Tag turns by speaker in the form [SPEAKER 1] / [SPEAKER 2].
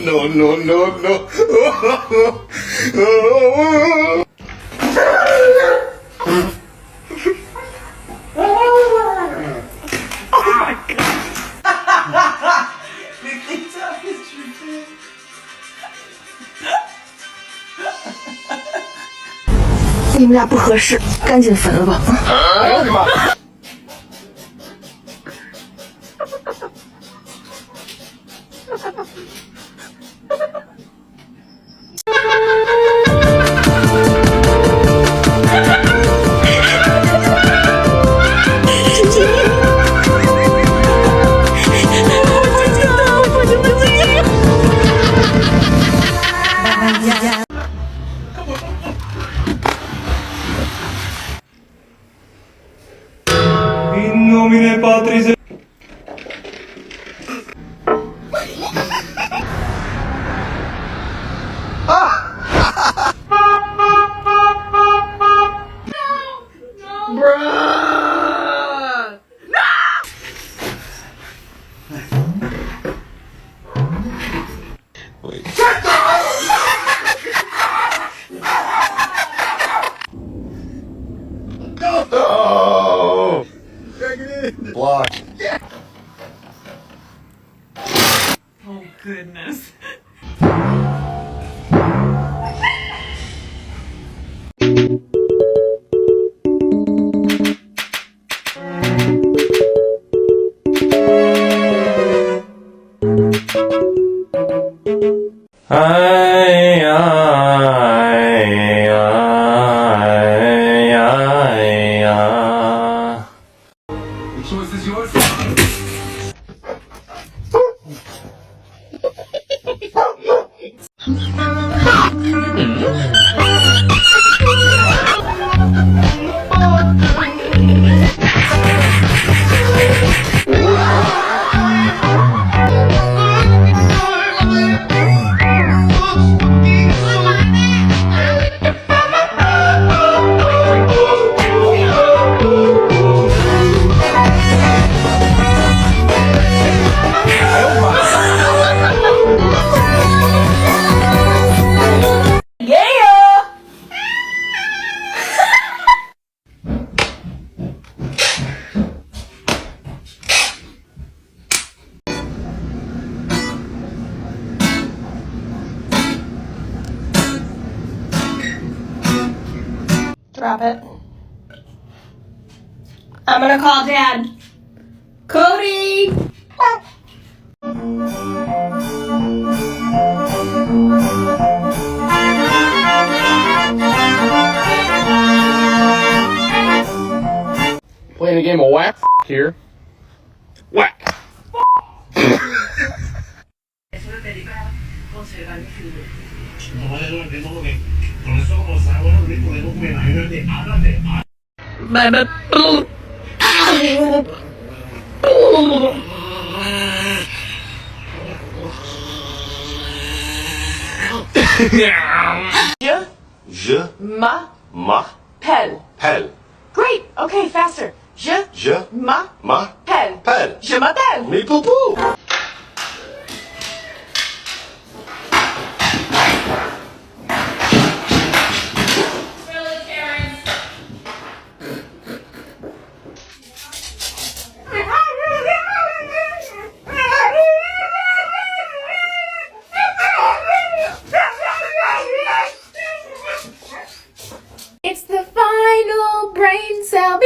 [SPEAKER 1] no, no, no.
[SPEAKER 2] Oh my god. 你这样子去。你们俩不合适，赶紧分了吧。
[SPEAKER 1] 哎呦我的妈！In
[SPEAKER 3] nomine Patris et
[SPEAKER 2] Bruh!
[SPEAKER 1] Wait. No! Block.
[SPEAKER 2] Oh goodness.
[SPEAKER 1] The choice is yours.
[SPEAKER 4] Drop it. I'm gonna call Dad. Cody!
[SPEAKER 1] Playing a game of whack here. Whack! Je m'appelle.
[SPEAKER 4] Great! Okay, faster.
[SPEAKER 1] Je m'appelle.
[SPEAKER 4] Je m'appelle.
[SPEAKER 1] Mais poupou!
[SPEAKER 4] It's the final brain cell.